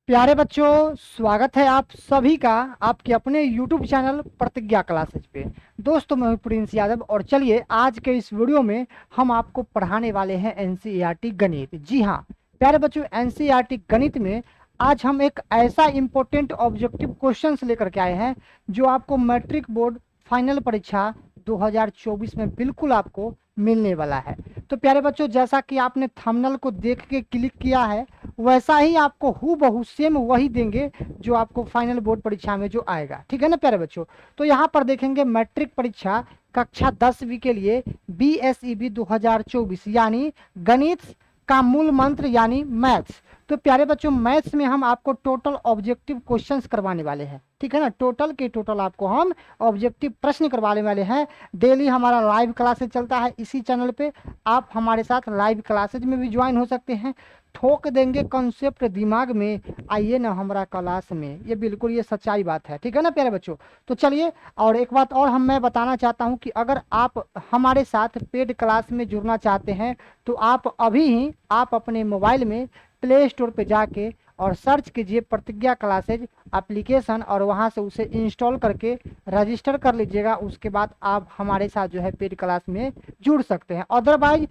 प्यारे बच्चों, स्वागत है आप सभी का आपके अपने YouTube चैनल प्रतिज्ञा क्लासेज पे। दोस्तों, मैं हूं प्रिंस यादव और चलिए आज के इस वीडियो में हम आपको पढ़ाने वाले हैं एनसीईआरटी गणित। जी हाँ प्यारे बच्चों, एनसीईआरटी गणित में आज हम एक ऐसा इम्पोर्टेंट ऑब्जेक्टिव क्वेश्चंस लेकर के आए हैं जो आपको मैट्रिक बोर्ड फाइनल परीक्षा 2024 में बिल्कुल आपको मिलने वाला है। तो प्यारे बच्चों, जैसा कि आपने थंबनेल को देख के क्लिक किया है वैसा ही आपको हूबहू सेम वही देंगे जो आपको फाइनल बोर्ड परीक्षा में जो आएगा। ठीक है ना प्यारे बच्चों। तो यहाँ पर देखेंगे मैट्रिक परीक्षा कक्षा 10वीं के लिए BSEB 2024 यानी गणित का मूल मंत्र यानी मैथ्स। तो प्यारे बच्चों, मैथ्स में हम आपको टोटल ऑब्जेक्टिव क्वेश्चंस करवाने वाले हैं। ठीक है ना, टोटल के टोटल आपको हम ऑब्जेक्टिव प्रश्न करवाने वाले हैं। डेली हमारा लाइव क्लासेज चलता है इसी चैनल पे। आप हमारे साथ लाइव क्लासेज में भी ज्वाइन हो सकते हैं। ठोक देंगे कॉन्सेप्ट दिमाग में, आइए ना हमारा क्लास में। ये बिल्कुल ये सच्चाई बात है। ठीक है ना प्यारे बच्चों। तो चलिए, और एक बात और मैं बताना चाहता हूँ कि अगर आप हमारे साथ पेड क्लास में जुड़ना चाहते हैं तो आप अभी ही आप अपने मोबाइल में प्ले स्टोर पे जाके और सर्च कीजिए प्रतिज्ञा क्लासेज एप्लीकेशन और वहाँ से उसे इंस्टॉल करके रजिस्टर कर लीजिएगा। उसके बाद आप हमारे साथ जो है पेड क्लास में जुड़ सकते हैं। अदरवाइज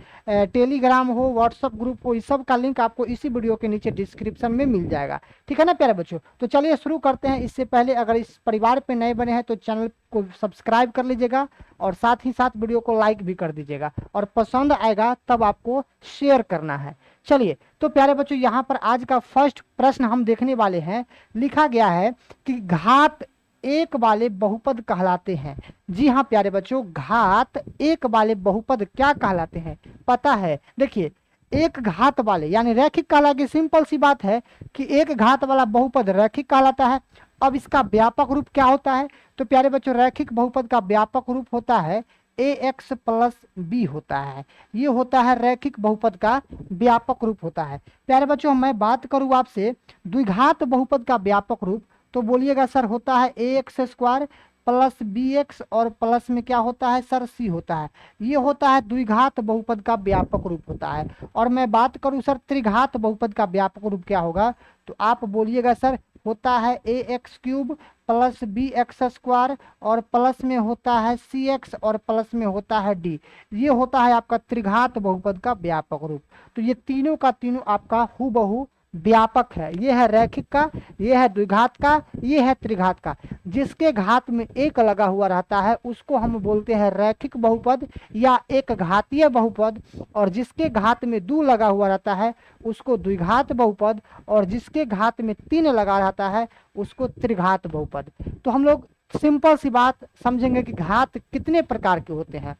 टेलीग्राम हो, व्हाट्सअप ग्रुप हो, इस सब का लिंक आपको इसी वीडियो के नीचे डिस्क्रिप्शन में मिल जाएगा। ठीक है ना प्यारे बच्चों। तो चलिए शुरू करते हैं। इससे पहले अगर इस परिवार पे नए बने हैं तो चैनल को सब्सक्राइब कर लीजिएगा और साथ ही साथ वीडियो को लाइक भी कर दीजिएगा और पसंद आएगा तब आपको शेयर करना है। चलिए, तो प्यारे बच्चों यहाँ पर आज का फर्स्ट प्रश्न हम देखने वाले हैं। लिखा गया है कि घात एक वाले बहुपद कहलाते हैं। जी हाँ प्यारे बच्चों, घात एक वाले बहुपद क्या कहलाते हैं पता है? देखिए, एक घात वाले यानी रैखिक कहलाएगी। सिंपल सी बात है कि एक घात वाला बहुपद रैखिक कहलाता है। अब इसका व्यापक रूप क्या होता है? तो प्यारे बच्चों, रैखिक बहुपद का व्यापक रूप होता है AX प्लस B होता है। ये होता है रैखिक बहुपद का व्यापक रूप होता है। प्यारे बच्चों, मैं बात करूं आपसे द्विघात बहुपद का व्यापक रूप, तो बोलिएगा सर होता है AX स्क्वायर प्लस BX और प्लस में क्या होता है सर C होता है। ये होता है द्विघात बहुपद का व्यापक रूप होता है। और मैं बात करूं सर त्रिघात बहुपद का व्यापक रूप क्या होगा, तो आप बोलिएगा सर होता है AX cube plus BX square और प्लस में होता है CX और प्लस में होता है D। ये होता है आपका त्रिघात बहुपद का व्यापक रूप। तो ये तीनों का तीनों आपका हूबहू व्यापक है। ये है रैखिक का, ये है द्विघात का, ये है त्रिघात का। जिसके घात में एक लगा हुआ रहता है उसको हम बोलते हैं रैखिक बहुपद या एक घातीय बहुपद, और जिसके घात में दो लगा हुआ रहता है उसको द्विघात बहुपद, और जिसके घात में तीन लगा रहता है उसको त्रिघात बहुपद। तो हम लोग सिंपल सी बात समझेंगे कि घात कितने प्रकार के होते हैं।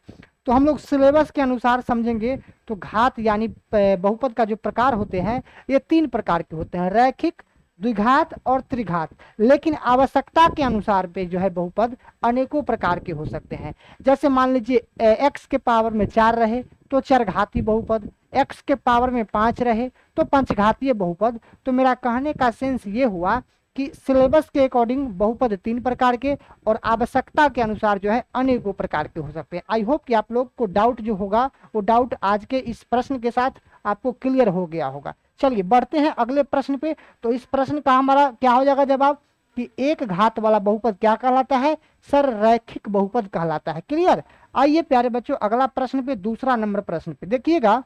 तो हम लोग सिलेबस के अनुसार समझेंगे तो घात यानी बहुपद का जो प्रकार होते हैं ये तीन प्रकार के होते हैं, रैखिक, द्विघात और त्रिघात। लेकिन आवश्यकता के अनुसार पे जो है बहुपद अनेकों प्रकार के हो सकते हैं। जैसे मान लीजिए x के पावर में 4 रहे तो चरघाती बहुपद, x के पावर में 5 रहे तो पंचघातीय बहुपद। तो मेरा कहने का सेंस ये हुआ कि सिलेबस के अकॉर्डिंग बहुपद तीन प्रकार के और आवश्यकता के अनुसार जो है अनेकों प्रकार के हो सकते हैं। आई होप कि आप लोग को डाउट जो होगा वो डाउट आज के इस प्रश्न के साथ आपको क्लियर हो गया होगा। चलिए बढ़ते हैं अगले प्रश्न पे। तो इस प्रश्न का हमारा क्या हो जाएगा जवाब कि एक घात वाला बहुपद क्या कहलाता है सर? रैखिक बहुपद कहलाता है। क्लियर। आइए प्यारे बच्चों अगला प्रश्न पे, दूसरा नंबर प्रश्न पे देखिएगा।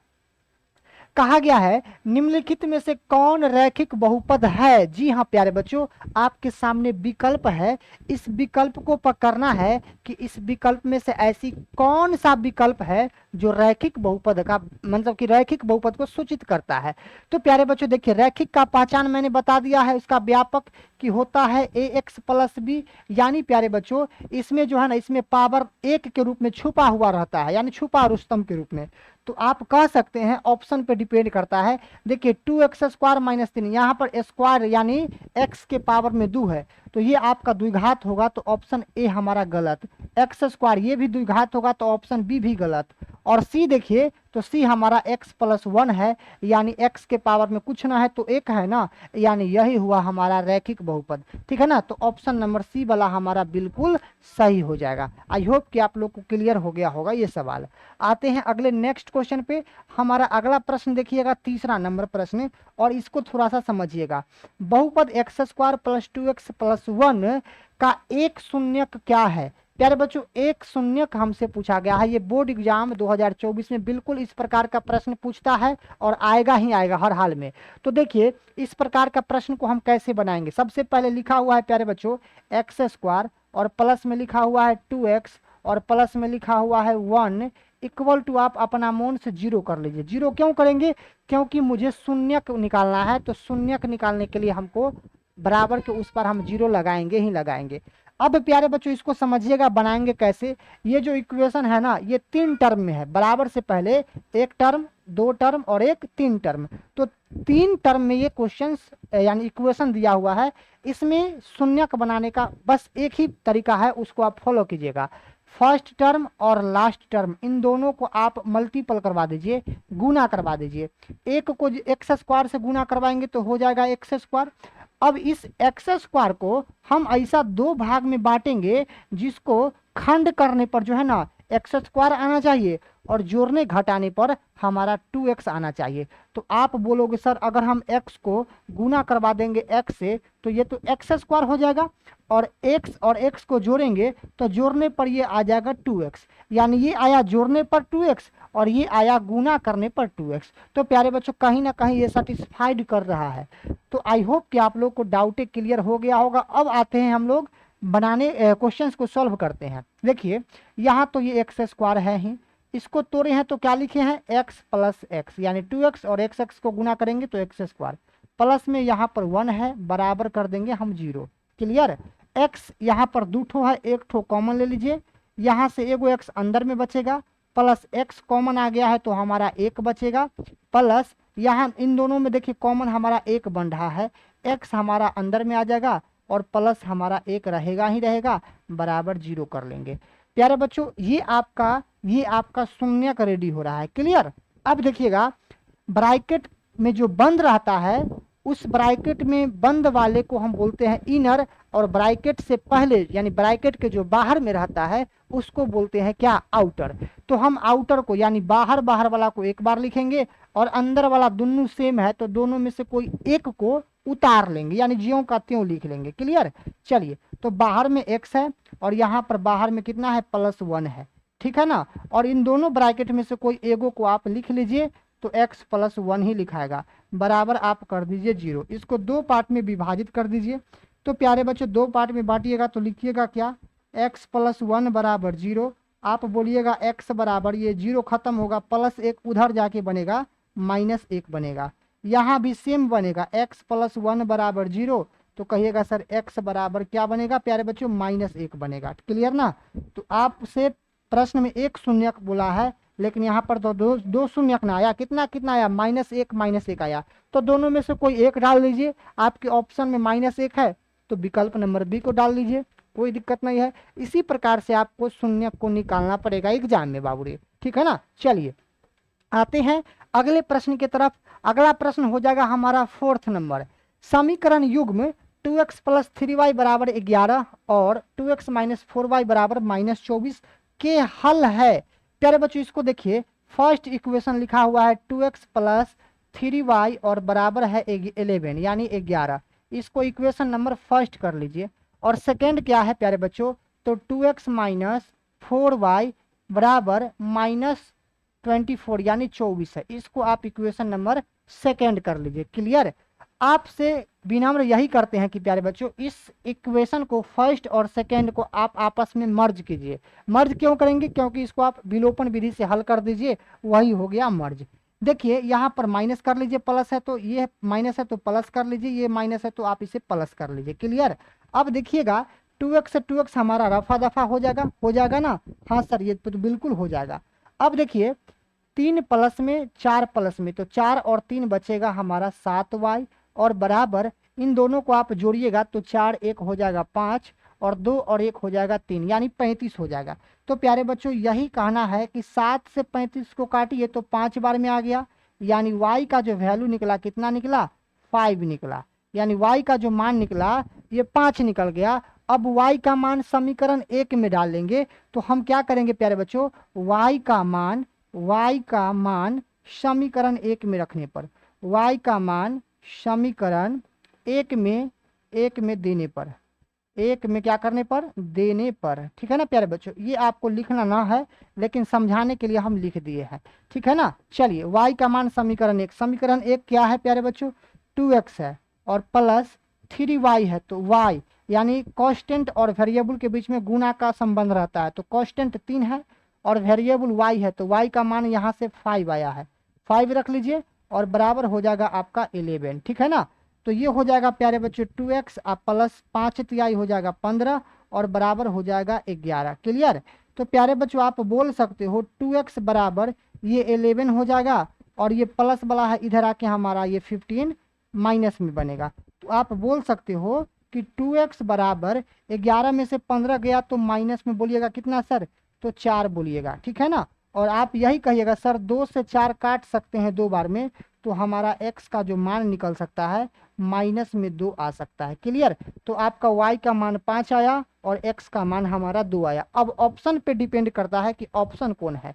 कहा गया है निम्नलिखित में से कौन रैखिक बहुपद है? जी हाँ प्यारे बच्चों, आपके सामने विकल्प है। इस विकल्प को पकड़ना है कि इस विकल्प में से ऐसी कौन सा विकल्प है जो रैखिक बहुपद का मतलब कि रैखिक बहुपद को सूचित करता है। तो प्यारे बच्चों देखिए, रैखिक का पहचान मैंने बता दिया है इसका व्यापक कि होता है AX प्लस B। यानी प्यारे बच्चों इसमें जो है ना, इसमें पावर एक के रूप में छुपा हुआ रहता है यानी छुपा रुस्तम के रूप में। तो आप कह सकते हैं ऑप्शन पे डिपेंड करता है। देखिए 2x स्क्वायर माइनस 3, यहाँ पर स्क्वायर यानी x के पावर में 2 है तो ये आपका द्विघात होगा, तो ऑप्शन ए हमारा गलत। एक्स स्क्वायर ये भी द्विघात होगा तो ऑप्शन बी भी गलत। और सी देखिए तो सी हमारा x प्लस 1 है, यानी x के पावर में कुछ ना है तो एक है ना, यानी यही हुआ हमारा रैखिक बहुपद। ठीक है ना, तो ऑप्शन नंबर सी वाला हमारा बिल्कुल सही हो जाएगा। आई होप कि आप लोग को क्लियर हो गया होगा ये सवाल। आते हैं अगले नेक्स्ट क्वेश्चन पे। हमारा अगला प्रश्न देखिएगा, तीसरा नंबर प्रश्न, और इसको थोड़ा सा समझिएगा। बहुपद x square plus 2x plus 1 का एक शून्यक क्या है? प्यारे बच्चों, एक शून्यक हमसे पूछा गया है। ये बोर्ड एग्जाम 2024 में बिल्कुल इस प्रकार का प्रश्न पूछता है और आएगा ही आएगा हर हाल में। तो देखिए इस प्रकार का प्रश्न को हम कैसे बनाएंगे। सबसे पहले लिखा हुआ है प्यारे बच्चों एक्स स्क्वायर, और प्लस में लिखा हुआ है 2x, और प्लस में लिखा हुआ है 1 इक्वल टू, आप अपना मन से 0 कर लीजिए। 0 क्यों करेंगे? क्योंकि मुझे शून्यक निकालना है, तो शून्यक निकालने के लिए हमको बराबर के उस पर हम 0 लगाएंगे ही लगाएंगे। अब प्यारे बच्चों इसको समझिएगा बनाएंगे कैसे। ये जो इक्वेशन है ना, ये 3 टर्म में है। बराबर से पहले एक टर्म, 2 टर्म और एक 3 टर्म, तो 3 टर्म में ये क्वेश्चंस यानी इक्वेशन दिया हुआ है। इसमें शून्यक बनाने का बस एक ही तरीका है, उसको आप फॉलो कीजिएगा। फर्स्ट टर्म और लास्ट टर्म इन दोनों को आप मल्टीपल करवा दीजिए, गुना करवा दीजिए। एक को एक्स स्क्वायर से गुना करवाएंगे तो हो जाएगा एक्स स्क्वायर। अब इस एक्स स्क्वायर को हम ऐसा 2 भाग में बांटेंगे जिसको खंड करने पर जो है ना एक्स स्क्वायर आना चाहिए, और जोड़ने घटाने पर हमारा 2x आना चाहिए। तो आप बोलोगे सर अगर हम x को गुना करवा देंगे x से तो ये तो एक्स स्क्वायर हो जाएगा, और x को जोड़ेंगे तो जोड़ने पर ये आ जाएगा 2x, यानी ये आया जोड़ने पर 2x और ये आया गुना करने पर 2x। तो प्यारे बच्चों कहीं ना कहीं ये सेटिस्फाइड कर रहा है। तो आई होप कि आप लोग को डाउट क्लियर हो गया होगा। अब आते हैं हम लोग बनाने क्वेश्चंस को सॉल्व करते हैं। देखिए यहाँ तो ये एक्स स्क्वायर है ही, इसको तोड़े हैं तो क्या लिखे हैं x प्लस एक्स, यानी 2x और x को गुना करेंगे तो एक्स स्क्वायर, प्लस में यहाँ पर 1 है, बराबर कर देंगे हम 0। क्लियर? x यहाँ पर 2 ठो है, एक ठो कॉमन ले लीजिए, यहाँ से एगो x अंदर में बचेगा, प्लस x कॉमन आ गया है तो हमारा 1 बचेगा, प्लस यहाँ इन दोनों में देखिए कॉमन हमारा 1 बन रहा है, x हमारा अंदर में आ जाएगा और प्लस हमारा 1 रहेगा ही रहेगा, बराबर 0 कर लेंगे। प्यारे बच्चों ये आपका शून्यक रेडी हो रहा है। क्लियर? अब देखिएगा ब्रैकेट में जो बंद रहता है उस ब्रैकेट में बंद वाले को हम बोलते हैं इनर, और ब्रैकेट से पहले यानी ब्रैकेट के जो बाहर में रहता है उसको बोलते हैं क्या? आउटर। तो हम आउटर को यानी बाहर वाला को एक बार लिखेंगे, और अंदर वाला दोनों सेम है तो दोनों में से कोई एक को उतार लेंगे, यानी ज्यों का त्यों लिख लेंगे। क्लियर? चलिए, तो बाहर में x है और यहाँ पर बाहर में कितना है? +1 है। ठीक है ना, और इन दोनों ब्रैकेट में से कोई एगो को आप लिख लीजिए तो x + 1 ही लिखाएगा, बराबर आप कर दीजिए 0। इसको 2 पार्ट में विभाजित कर दीजिए। तो प्यारे बच्चों 2 पार्ट में बांटिएगा तो लिखिएगा क्या? x + 1 बराबर 0। आप बोलिएगा x बराबर, ये 0 खत्म होगा, +1 उधर जाके बनेगा -1 बनेगा, यहाँ भी सेम बनेगा, x + 1 बराबर 0। तो कहिएगा सर x बराबर क्या बनेगा प्यारे बच्चों? -1 बनेगा। क्लियर ना? तो आपसे प्रश्न में एक शून्यक बोला है, लेकिन यहाँ पर तो दो शून्यक ना आया। कितना कितना आया? -1 आया। तो दोनों में से कोई एक डाल लीजिए। आपके ऑप्शन में -1 है तो विकल्प नंबर बी को डाल लीजिए, कोई दिक्कत नहीं है। इसी प्रकार से आपको शून्यक को निकालना पड़ेगा एग्जाम में बाबूरे। ठीक है ना? चलिए आते हैं अगले प्रश्न की तरफ। अगला प्रश्न हो जाएगा हमारा 4th नंबर। समीकरण युग्म 2x + 3y बराबर 11 और 2x - 4y बराबर -24 के हल है। प्यारे बच्चों इसको देखिए, फर्स्ट इक्वेशन लिखा हुआ है 2x + 3y और बराबर है 11 यानी 11। इसको इक्वेशन नंबर फर्स्ट कर लीजिए। और सेकेंड क्या है प्यारे बच्चों? तो 2x - 4y बराबर -24 यानी 24 है। इसको आप इक्वेशन नंबर सेकेंड कर लीजिए। क्लियर? आपसे विनम्र यही करते हैं कि प्यारे बच्चों इस इक्वेशन को फर्स्ट और सेकेंड को आप आपस में मर्ज कीजिए। मर्ज क्यों करेंगे? क्योंकि इसको आप विलोपन विधि से हल कर दीजिए, वही हो गया मर्ज। देखिए यहाँ पर माइनस कर लीजिए, प्लस है तो ये माइनस है तो प्लस कर लीजिए, ये माइनस है तो आप इसे प्लस कर लीजिए। क्लियर? अब देखिएगा 2x से 2x हमारा रफा दफा हो जाएगा ना? हाँ सर ये तो बिल्कुल हो जाएगा। अब देखिए 3 प्लस में 4 प्लस में, तो 4 और 3 बचेगा हमारा 7y, और बराबर इन दोनों को आप जोड़िएगा तो 4 1 हो जाएगा 5, और 2 और 1 हो जाएगा 3, यानी 35 हो जाएगा। तो प्यारे बच्चों यही कहना है कि 7 से 35 को काटिए तो 5 बार में आ गया, यानी y का जो वैल्यू निकला कितना निकला, 5 निकला, यानी y का जो मान निकला ये 5 निकल गया। अब y का मान समीकरण 1 में डाल लेंगे, तो हम क्या करेंगे प्यारे बच्चों, y का मान समीकरण 1 में रखने पर, y का मान समीकरण 1 में देने पर, 1 में क्या करने पर, देने पर, ठीक है ना प्यारे बच्चों। ये आपको लिखना ना है लेकिन समझाने के लिए हम लिख दिए हैं, ठीक है ना। चलिए y का मान समीकरण 1, समीकरण 1 क्या है प्यारे बच्चों, 2x है और प्लस 3y है, तो y यानी कांस्टेंट और वेरिएबल के बीच में गुणा का संबंध रहता है, तो कांस्टेंट 3 है और वेरिएबल y है, तो y का मान यहाँ से 5 आया है, 5 रख लीजिए और बराबर हो जाएगा आपका 11, ठीक है ना। तो ये हो जाएगा प्यारे बच्चों 2x प्लस 5 तिहाई हो जाएगा 15 और बराबर हो जाएगा 11, क्लियर। तो प्यारे बच्चों आप बोल सकते हो 2x बराबर ये 11 हो जाएगा और ये प्लस वाला है इधर आके हमारा ये 15 माइनस में बनेगा, तो आप बोल सकते हो कि 2x बराबर 11 में से 15 गया तो माइनस में बोलिएगा कितना सर, तो 4 बोलिएगा, ठीक है ना। और आप यही कहिएगा सर 2 से 4 काट सकते हैं 2 बार में, तो हमारा x का जो मान निकल सकता है माइनस में 2 आ सकता है, क्लियर। तो आपका y का मान 5 आया और x का मान हमारा 2 आया। अब ऑप्शन पे डिपेंड करता है कि ऑप्शन कौन है,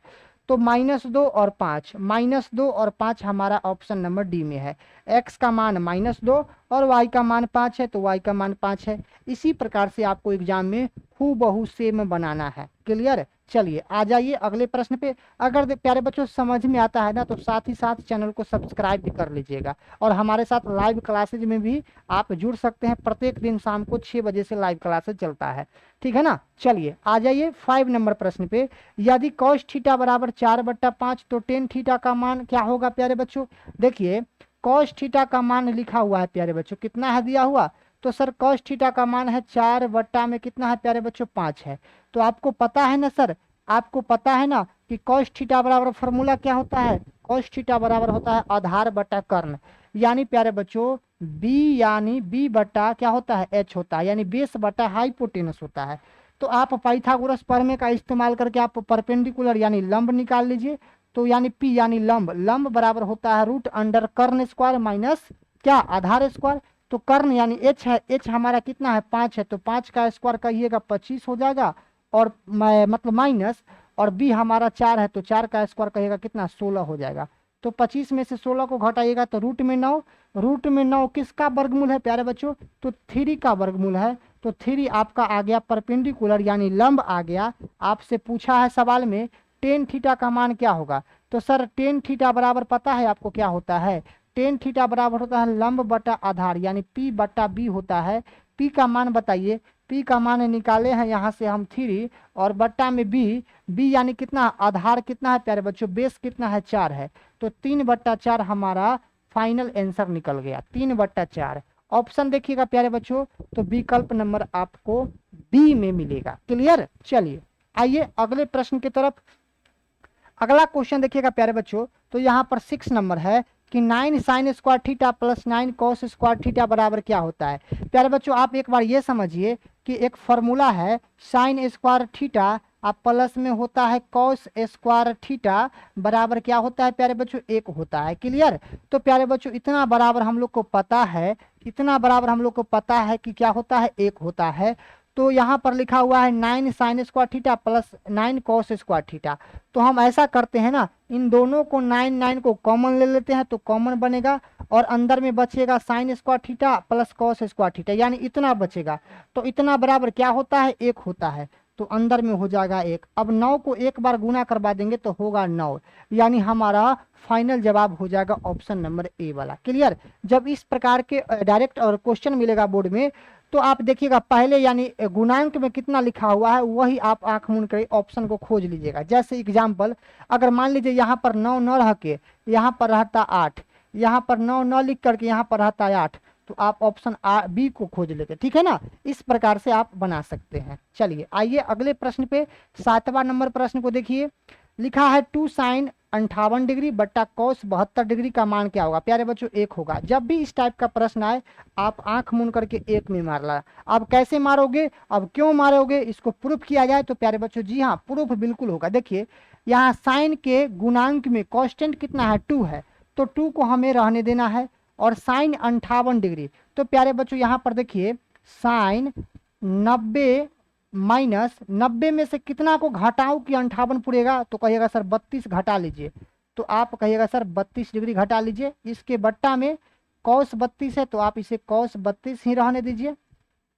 तो -2 और 5, -2 और 5 हमारा ऑप्शन नंबर डी में है। x का मान -2 और y का मान 5 है, तो y का मान 5 है। इसी प्रकार से आपको एग्जाम में हूबहू सेम बनाना है, क्लियर। चलिए आ जाइए अगले प्रश्न पे। अगर प्यारे बच्चों समझ में आता है ना तो साथ ही साथ चैनल को सब्सक्राइब भी कर लीजिएगा और हमारे साथ लाइव क्लासेज में भी आप जुड़ सकते हैं। प्रत्येक दिन शाम को 6 बजे से लाइव क्लासेज चलता है, ठीक है ना। चलिए आ जाइए 5 नंबर प्रश्न पे। यदि cos थीटा बराबर 4/5 तो tan थीटा का मान क्या होगा प्यारे बच्चों। देखिए cos थीटा का मान लिखा हुआ है प्यारे बच्चों, कितना है दिया हुआ, तो सर cos थीटा का मान है 4 में कितना है प्यारे बच्चों, 5 है। तो आपको पता है ना सर, आपको पता है ना कि cos थीटा बराबर फॉर्मूला क्या होता है, cos थीटा बराबर होता है आधार बटा कर्ण, यानी प्यारे बच्चों b यानी b बटा क्या होता है, h होता है, यानी बेस बटा हाइपोटेनस होता है। तो आप पाइथागोरस प्रमेय का इस्तेमाल करके आप परपेंडिकुलर यानी लंब निकाल लीजिए, तो यानी p यानी लंब बराबर होता है √अंडर कर्ण स्क्वायर माइनस क्या, आधार स्क्वायर। तो कर्ण यानी h है, h हमारा कितना है 5 है, तो 5 का स्क्वायर कहिएगा 25 हो जाएगा और मतलब माइनस, और b हमारा 4 है तो 4 का स्क्वायर कहिएगा कितना 16 हो जाएगा। तो 25 में से 16 को घटाइएगा तो रूट में 9, रूट में 9 किसका वर्गमूल है प्यारे बच्चों, तो 3 का वर्गमूल है। तो 3 आपका आ गया परपेंडिकुलर यानी लंब आ गया। आपसे पूछा है सवाल में tan थीटा का मान क्या होगा, तो सर tan थीटा बराबर पता है आपको क्या होता है, tan थीटा बराबर होता है लंब बटा आधार यानी p बटा b होता है। p का मान बताइए, p का मान निकाले हैं यहाँ से हम 3 और बट्टा में b यानी कितना, आधार कितना है प्यारे बच्चों, बेस कितना है 4 है, तो 3/4 हमारा फाइनल आंसर निकल गया, 3/4। ऑप्शन देखिएगा प्यारे बच्चों, तो विकल्प नंबर आपको बी में मिलेगा, क्लियर। चलिए आइए अगले प्रश्न की तरफ। अगला क्वेश्चन देखिएगा प्यारे बच्चों, तो यहाँ पर 6 नंबर है कि 9 sin square theta plus 9 cos square theta बराबर क्या होता है। प्यारे बच्चों आप एक बार ये समझिए कि एक फॉर्मूला है sin स्क्वायर थीटा अब प्लस में होता है cos स्क्वायर थीटा बराबर क्या होता है प्यारे बच्चों, 1 होता है, क्लियर। तो प्यारे बच्चों इतना बराबर हम लोग को पता है, इतना बराबर हम लोग को पता है कि क्या होता है, 1 होता है। तो यहाँ पर लिखा हुआ है 9 sin square theta plus 9 cos square theta. तो हम ऐसा करते हैं ना, इन दोनों को 9 को कॉमन ले लेते हैं तो कॉमन बनेगा और अंदर में बचेगा sin square theta plus cos square theta, यानी इतना बचेगा। तो इतना बराबर क्या होता है, 1 होता है, तो अंदर में हो जाएगा 1। अब 9 को एक बार गुना करवा देंगे तो होगा 9, यानी हमारा फाइनल जवाब हो जाएगा ऑप्शन नंबर ए वाला, क्लियर। जब इस प्रकार के डायरेक्ट और क्वेश्चन मिलेगा बोर्ड में तो आप देखिएगा पहले यानी गुणांक में कितना लिखा हुआ है वही आप आंख मूंद कर ऑप्शन को खोज लीजिएगा। जैसे एग्जाम्पल अगर मान लीजिए यहाँ पर 9 न रह के यहाँ पर रहता 8, यहाँ पर 9 न लिख करके यहाँ पर रहता 8, तो आप ऑप्शन बी को खोज लेते, ठीक है ना। इस प्रकार से आप बना सकते हैं। चलिए आइए अगले प्रश्न पे 7वां नंबर प्रश्न को देखिए। लिखा है 2 sin 58 डिग्री बट्टा कॉस 72 डिग्री का मान क्या होगा प्यारे बच्चों? 1 होगा। जब भी इस टाइप का प्रश्न आए आप आंख मूंद करके 1 में मार ला। अब कैसे मारोगे, अब क्यों मारोगे, इसको प्रूफ किया जाए तो प्यारे बच्चों जी हाँ प्रूफ बिल्कुल होगा। देखिए यहाँ साइन के गुणांक में कांस्टेंट कितना है? 2 है, तो 2 को हमें रहने देना है। और साइन 58 डिग्री, तो प्यारे बच्चों यहाँ पर देखिए साइन 90 माइनस 90 में से कितना को घटाऊं कि 58 पूरेगा? तो कहिएगा सर 32 घटा लीजिए। तो आप कहिएगा सर 32 डिग्री घटा लीजिए। इसके बट्टा में कॉस 32 है तो आप इसे कॉस 32 ही रहने दीजिए,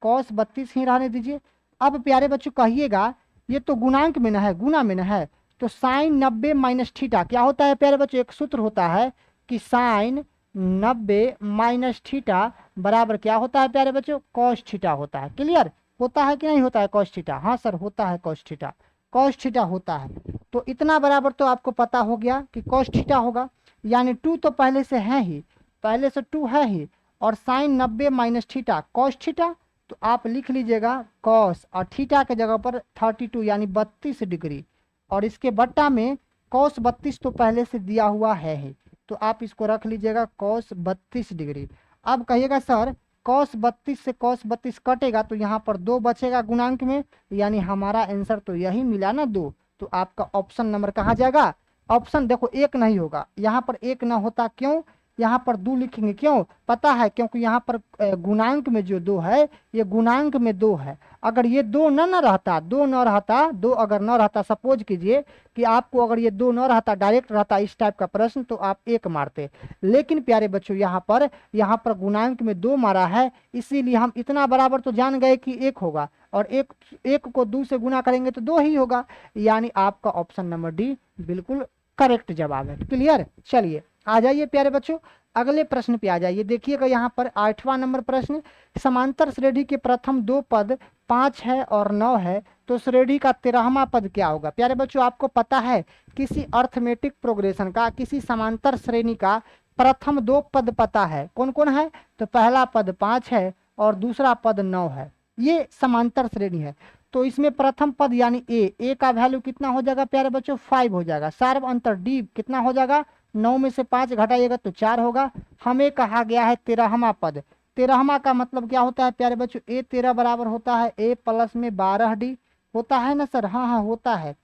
कॉस 32 ही रहने दीजिए। अब प्यारे बच्चों कहिएगा ये तो गुणांक में ना है, गुना में ना है, तो साइन 90 माइनस थीटा क्या होता है प्यारे बच्चों? एक सूत्र होता है कि साइन 90 माइनस थीटा बराबर क्या होता है प्यारे बच्चों? कॉस थीटा होता है। क्लियर? होता है कि नहीं होता है कॉस थीटा? हाँ सर होता है कॉस थीटा, कॉस थीटा होता है। तो इतना बराबर तो आपको पता हो गया कि कॉस थीटा होगा, यानी 2 तो पहले से है ही, पहले से 2 है ही, और sine 90 minus theta cos theta, तो आप लिख लीजिएगा कॉस और थीटा के जगह पर 32 यानी 32 डिग्री, और इसके बट्टा में कॉस 32 तो पहले से दिया हुआ है ही, तो आप इसको रख लीजिएगा कॉस 32 डिग्री। अब कहिएगा सर कॉस 32 से कॉस 32 कटेगा तो यहाँ पर 2 बचेगा गुणांक में, यानी हमारा आंसर तो यही मिला ना 2। तो आपका ऑप्शन नंबर कहाँ जाएगा? ऑप्शन देखो 1 नहीं होगा, यहाँ पर 1 ना होता, क्यों? यहाँ पर 2 लिखेंगे, क्यों पता है? क्योंकि यहाँ पर गुणांक में जो 2 है ये गुणांक में 2 है। अगर ये 2 न रहता, 2 न रहता, 2 अगर न रहता, सपोज कीजिए कि आपको अगर ये 2 न रहता, डायरेक्ट रहता इस टाइप का प्रश्न, तो आप 1 मारते। लेकिन प्यारे बच्चों यहाँ पर गुणांक में 2 मारा है, इसीलिए हम इतना बराबर तो जान गए कि 1 होगा, और एक को 2 से गुना करेंगे तो 2 ही होगा, यानी आपका ऑप्शन नंबर डी बिल्कुल करेक्ट जवाब है। क्लियर? चलिए आ जाइए प्यारे बच्चों अगले प्रश्न पे आ जाइए। देखिएगा यहाँ पर 8वां नंबर प्रश्न, समांतर श्रेणी के प्रथम 2 पद 5 है और 9 है, तो श्रेणी का 13वां पद क्या होगा? प्यारे बच्चों आपको पता है किसी अर्थमेटिक प्रोग्रेशन का, किसी समांतर श्रेणी का प्रथम 2 पद पता है, कौन कौन है? तो पहला पद 5 है और दूसरा पद 9 है, ये समांतर श्रेणी है। तो इसमें प्रथम पद यानी ए का वैल्यू कितना हो जाएगा प्यारे बच्चों? 5 हो जाएगा। सार्व अंतर डी कितना हो जाएगा? 9 में से 5 घटाइएगा तो 4 होगा। हमें कहा गया है 13वां पद, 13वां का मतलब क्या होता है प्यारे बच्चों? ए 13 बराबर होता है ए प्लस में 12 डी, होता है ना सर? हाँ हाँ होता है।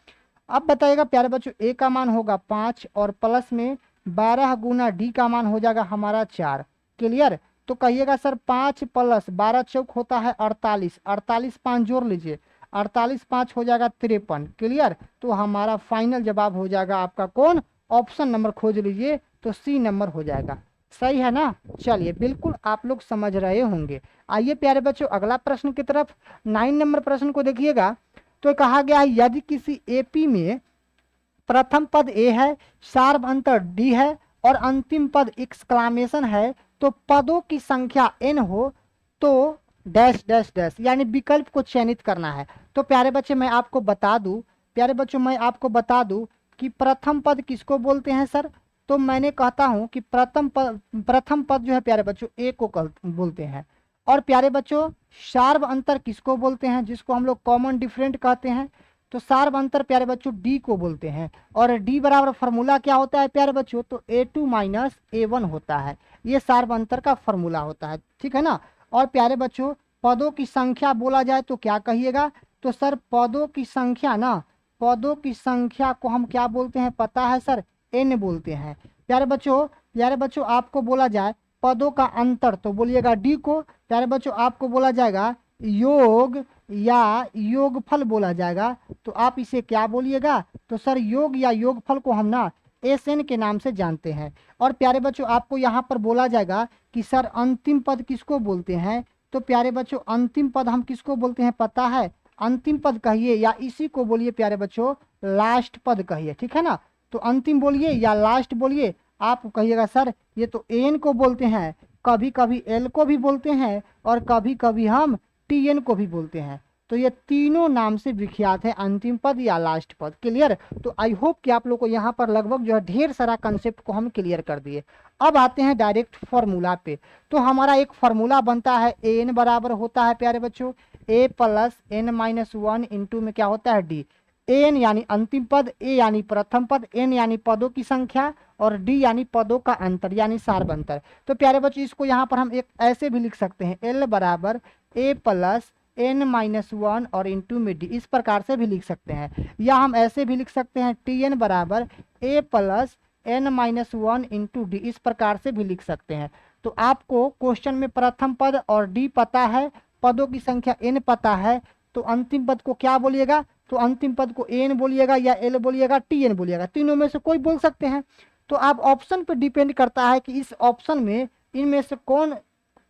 अब बताइएगा प्यारे बच्चों ए का मान होगा 5 और प्लस में 12 गुना डी का मान हो जाएगा हमारा 4। क्लियर? तो कहिएगा सर 5 प्लस 12 चौक होता है 48, 48 5 जोड़ लीजिए, 48 5 हो जाएगा 53। क्लियर? तो हमारा फाइनल जवाब हो जाएगा आपका कौन? ऑप्शन नंबर खोज लीजिए तो सी नंबर हो जाएगा। सही है ना? चलिए बिल्कुल आप लोग समझ रहे होंगे। आइए प्यारे बच्चों अगला प्रश्न की तरफ। 9 नंबर प्रश्न को देखिएगा, तो कहा गया है यदि किसी एपी में प्रथम पद ए है, सार्व अंतर डी है और अंतिम पद एक्सक्लामेशन है, तो पदों की संख्या n हो तो डैश डैश डैश, यानी विकल्प को चयनित करना है। तो प्यारे बच्चे मैं आपको बता दूं, प्यारे बच्चों मैं आपको बता दूं कि प्रथम पद किसको बोलते हैं सर? तो मैंने कहता हूं कि प्रथम पद जो है प्यारे बच्चों ए को बोलते हैं। और प्यारे बच्चों सार्व अंतर किसको बोलते हैं? जिसको हम लोग कॉमन डिफरेंट कहते हैं, तो सार्व अंतर प्यारे बच्चों डी को बोलते हैं। और डी बराबर फॉर्मूला क्या होता है प्यारे बच्चों? तो A2 माइनस A1 होता है, ये सार्व अंतर का फॉर्मूला होता है। ठीक है ना? और प्यारे बच्चों पदों की संख्या बोला जाए तो क्या कहिएगा? तो सर पदों की संख्या ना, पदों की संख्या को हम क्या बोलते हैं पता है सर? n बोलते हैं। प्यारे बच्चों आपको बोला जाए पदों का अंतर तो बोलिएगा डी को। प्यारे बच्चों आपको बोला जाएगा योग या योगफल बोला जाएगा, तो आप इसे क्या बोलिएगा? तो सर योग या योगफल को हम ना SN के नाम से जानते हैं। और प्यारे बच्चों आपको यहाँ पर बोला जाएगा कि सर अंतिम पद किसको बोलते हैं? तो प्यारे बच्चों अंतिम पद हम किसको बोलते हैं पता है? अंतिम पद कहिए या इसी को बोलिए प्यारे बच्चों लास्ट पद कहिए। ठीक है ना? तो अंतिम बोलिए या लास्ट बोलिए, आप कहिएगा सर ये तो एन को बोलते हैं, कभी कभी एल को भी बोलते हैं और कभी कभी हम TN को भी बोलते हैं। तो ये तीनों नाम से विख्यात है, अंतिम पद या लास्ट पद। क्लियर? तो आई होप कि आप लोग को यहाँ पर लगभग जो है ढेर सारा कंसेप्ट को हम क्लियर कर दिए। अब आते हैं डायरेक्ट फॉर्मूला पे। तो हमारा एक फॉर्मूला बनता है एन बराबर होता है प्यारे बच्चों A प्लस N-1 इंटू में क्या होता है डी। एन यानी अंतिम पद, ए यानी प्रथम पद, एन यानी पदों की संख्या और डी यानी पदों का अंतर यानी सार्वंतर। तो प्यारे बच्चों इसको यहाँ पर हम एक ऐसे भी लिख सकते हैं, एल बराबर A plus N minus one और इंटू में डी, इस प्रकार से भी लिख सकते हैं। या हम ऐसे भी लिख सकते हैं टी एन बराबर A plus N minus one into D, इस प्रकार से भी लिख सकते हैं। तो आपको क्वेश्चन में प्रथम पद और डी पता है, पदों की संख्या एन पता है, तो अंतिम पद को क्या बोलिएगा, तो अंतिम पद को एन बोलिएगा या एल बोलिएगा, टी एन बोलिएगा, तीनों में से कोई बोल सकते हैं। तो आप ऑप्शन पर डिपेंड करता है कि इस ऑप्शन में इनमें से कौन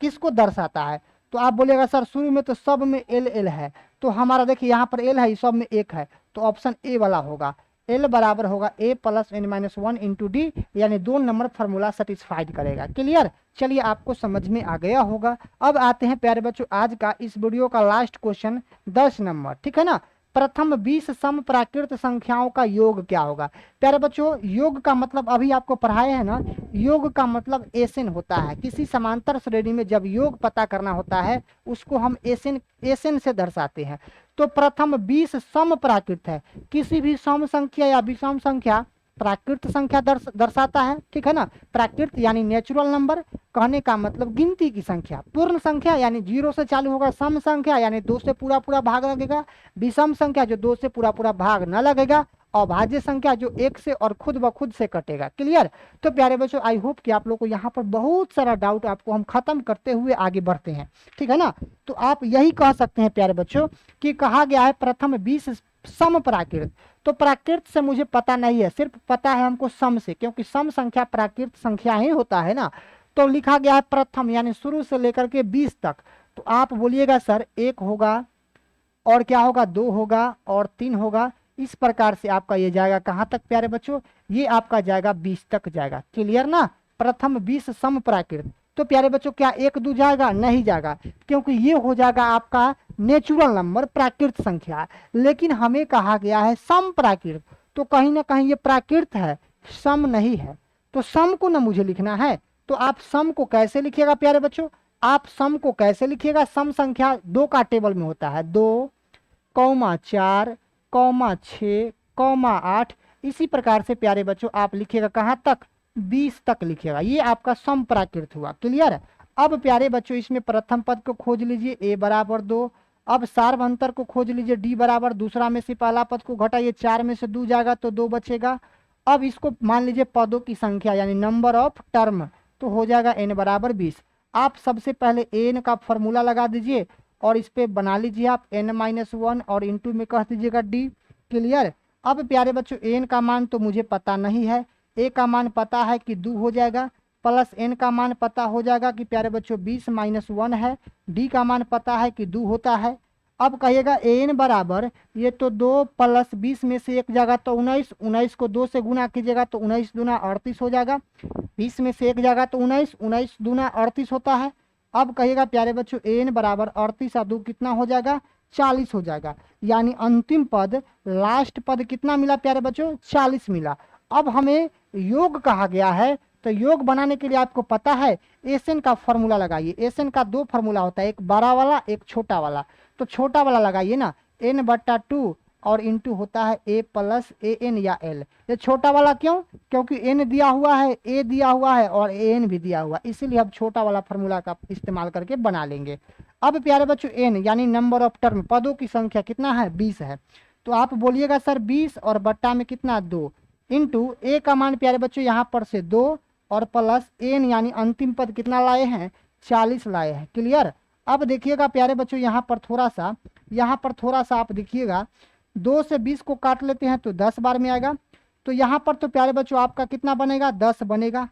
किसको दर्शाता है। तो आप बोलेगा सर शुरू में तो सब में एल एल है, तो हमारा देखिए यहाँ पर एल है, सब में एक है, तो ऑप्शन ए वाला होगा। एल बराबर होगा A plus N minus one into D, यानी 2 नंबर फार्मूला सेटिस्फाइड करेगा। क्लियर, चलिए आपको समझ में आ गया होगा। अब आते हैं प्यारे बच्चों आज का इस वीडियो का लास्ट क्वेश्चन 10 नंबर, ठीक है ना। प्रथम 20 सम प्राकृत संख्याओं का योग क्या होगा। प्यारे बच्चों योग का मतलब अभी आपको पढ़ाए हैं ना, योग का मतलब एसन होता है। किसी समांतर श्रेणी में जब योग पता करना होता है उसको हम एसन से दर्शाते हैं। तो प्रथम 20 सम प्राकृत है, किसी भी सम संख्या या विषम संख्या प्राकृत संख्या दर्शाता है, ठीक है ना। प्राकृत यानी नेचुरल नंबर, कहने का मतलब गिनती की संख्या। पूर्ण संख्या यानी 0 से चालू होगा, सम संख्या यानी 2 से पूरा पूरा भाग लगेगा, विषम संख्या जो 2 से पूरा पूरा भाग न लगेगा, अभाज्य संख्या जो 1 से और खुद ब खुद से कटेगा। क्लियर। तो प्यारे बच्चों आई होप कि आप लोग को यहाँ पर बहुत सारा डाउट आपको हम खत्म करते हुए आगे बढ़ते हैं, ठीक है ना। तो आप यही कह सकते हैं प्यारे बच्चों कि कहा गया है प्रथम 20 सम प्राकृत। तो प्राकृत से मुझे पता नहीं है, सिर्फ पता है हमको सम से, क्योंकि सम संख्या प्राकृत संख्या ही होता है ना। तो लिखा गया है प्रथम यानी शुरू से लेकर के 20 तक। तो आप बोलिएगा सर 1 होगा और क्या होगा 2 होगा और 3 होगा, इस प्रकार से आपका ये जाएगा कहाँ तक प्यारे बच्चों, ये आपका जाएगा 20 तक जाएगा। क्लियर ना। प्रथम 20 सम प्राकृत। तो प्यारे बच्चों क्या 1 2 जाएगा, नहीं जाएगा, क्योंकि ये हो जाएगा आपका नेचुरल नंबर प्राकृत संख्या। लेकिन हमें कहा गया है सम प्राकृत, तो कहीं ना कहीं ये प्राकृत है, सम नहीं है। तो सम को ना मुझे लिखना है, तो आप सम को कैसे लिखिएगा प्यारे बच्चों, आप सम को कैसे लिखिएगा, सम संख्या 2 का टेबल में होता है, 2, 4, 6, 8, इसी प्रकार से प्यारे बच्चों आप लिखिएगा कहाँ तक, 20 तक लिखिएगा। ये आपका सम प्राकृत हुआ। क्लियर। अब प्यारे बच्चों इसमें प्रथम पद को खोज लीजिए, ए बराबर 2। अब सार्वंतर को खोज लीजिए, डी बराबर दूसरा में से पहला पद को घटाइए, 4 में से 2 जाएगा तो 2 बचेगा। अब इसको मान लीजिए पदों की संख्या यानी नंबर ऑफ टर्म, तो हो जाएगा एन बराबर 20। आप सबसे पहले एन का फॉर्मूला लगा दीजिए और इस पे बना लीजिए आप एन माइनस वन और इंटू में कह दीजिएगा डी। क्लियर। अब प्यारे बच्चों एन का मान तो मुझे पता नहीं है, ए का मान पता है कि 2 हो जाएगा, प्लस एन का मान पता हो जाएगा कि प्यारे बच्चों 20 माइनस 1 है, डी का मान पता है कि 2 होता है। अब कहिएगा एन बराबर ये तो 2 प्लस 20 में से 1 जाएगा तो 19, 19 को 2 से गुना कीजिएगा तो 19 दूना 38 हो जाएगा, 20 में से 1 जाएगा तो 19, 19 दूना 38 होता है। अब कहिएगा प्यारे बच्चों एन बराबर 38 और 2 कितना हो जाएगा, 40 हो जाएगा। यानी अंतिम पद लास्ट पद कितना मिला प्यारे बच्चों, 40 मिला। अब हमें योग कहा गया है, तो योग बनाने के लिए आपको पता है एसन का फॉर्मूला लगाइए। एसन का 2 फॉर्मूला होता है, एक बड़ा वाला एक छोटा वाला। तो छोटा वाला लगाइए ना, n बट्टा 2 और इंटू होता है a प्लस ए एन या l। ये छोटा वाला क्यों, क्योंकि n दिया हुआ है, a दिया हुआ है और an भी दिया हुआ है, इसीलिए हम छोटा वाला फॉर्मूला का इस्तेमाल करके बना लेंगे। अब प्यारे बच्चों n यानी नंबर ऑफ टर्म, पदों की संख्या कितना है, 20 है। तो आप बोलिएगा सर 20 और बट्टा में कितना 2 इंटू ए का मान प्यारे बच्चों यहाँ पर से 2 और प्लस एन यानी अंतिम पद कितना लाए हैं, 40 लाए हैं। क्लियर। अब देखिएगा प्यारे बच्चों यहाँ पर थोड़ा सा आप देखिएगा, 2 से 20 को काट लेते हैं तो 10 बार में आएगा। तो यहाँ पर तो प्यारे बच्चों आपका कितना बनेगा, 10 बनेगा।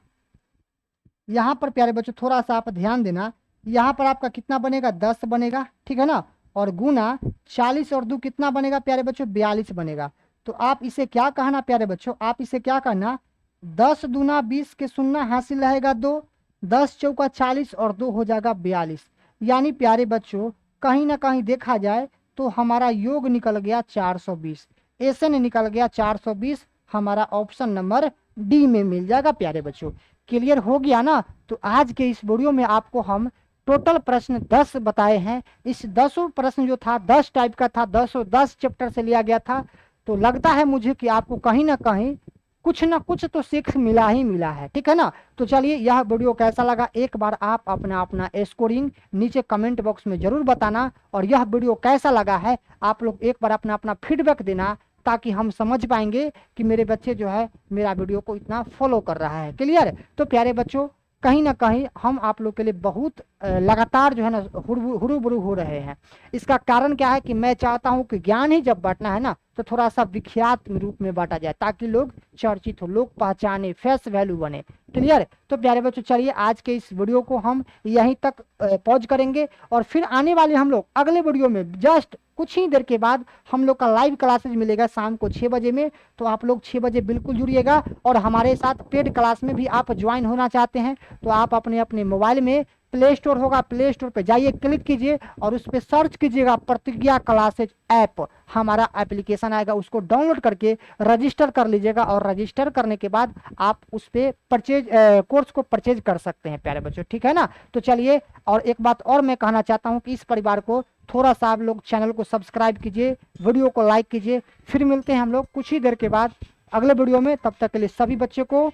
यहाँ पर प्यारे बच्चों थोड़ा सा आप ध्यान देना, यहाँ पर आपका कितना बनेगा, 10 बनेगा, ठीक है ना। और गुना 40 और 2 कितना बनेगा प्यारे बच्चों, 42 बनेगा। तो आप इसे क्या कहना प्यारे बच्चों, आप इसे क्या कहना, 10 दूना 20 के शून्य हासिल रहेगा 2, 10 चौका 40 और 2 हो जाएगा 42। यानी प्यारे बच्चों कहीं ना कहीं देखा जाए तो हमारा योग निकल गया 420, एसन निकल गया 420, हमारा ऑप्शन नंबर डी में मिल जाएगा प्यारे बच्चों। क्लियर हो गया ना। तो आज के इस वीडियो में आपको हम टोटल प्रश्न 10 बताए हैं। इस 10 प्रश्न जो था 10 टाइप का था, 10 चैप्टर से लिया गया था। तो लगता है मुझे कि आपको कहीं ना कहीं कुछ ना कुछ तो सीख मिला ही मिला है, ठीक है ना। तो चलिए, यह वीडियो कैसा लगा एक बार आप अपना अपना स्कोरिंग नीचे कमेंट बॉक्स में जरूर बताना, और यह वीडियो कैसा लगा है आप लोग एक बार अपना अपना फीडबैक देना, ताकि हम समझ पाएंगे कि मेरे बच्चे जो है मेरा वीडियो को इतना फॉलो कर रहा है। क्लियर। तो प्यारे बच्चों, कहीं ना कहीं हम आप लोग के लिए बहुत लगातार जो है ना हुरू हो रहे हैं। इसका कारण क्या है कि मैं चाहता हूं कि ज्ञान ही जब बांटना है ना, तो थोड़ा सा विख्यात रूप में बांटा जाए, ताकि लोग चर्चित हो, लोग पहचाने, फेस वैल्यू बने। क्लियर। तो प्यारे बच्चों, चलिए आज के इस वीडियो को हम यहीं तक पॉज करेंगे, और फिर आने वाले हम लोग अगले वीडियो में जस्ट कुछ ही देर के बाद हम लोग का लाइव क्लासेज मिलेगा शाम को 6 बजे में। तो आप लोग 6 बजे बिल्कुल जुड़िएगा, और हमारे साथ पेड क्लास में भी आप ज्वाइन होना चाहते हैं तो आप अपने अपने मोबाइल में प्ले स्टोर होगा, प्ले स्टोर पे जाइए, क्लिक कीजिए और उस पर सर्च कीजिएगा प्रतिज्ञा क्लासेज ऐप। हमारा एप्लीकेशन आएगा, उसको डाउनलोड करके रजिस्टर कर लीजिएगा, और रजिस्टर करने के बाद आप उस पर कोर्स को परचेज कर सकते हैं प्यारे बच्चों, ठीक है ना। तो चलिए, और एक बात और मैं कहना चाहता हूँ कि इस परिवार को थोड़ा सा आप लोग चैनल को सब्सक्राइब कीजिए, वीडियो को लाइक कीजिए। फिर मिलते हैं हम लोग कुछ ही देर के बाद अगले वीडियो में, तब तक के लिए सभी बच्चों को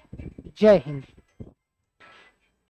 जय हिंद।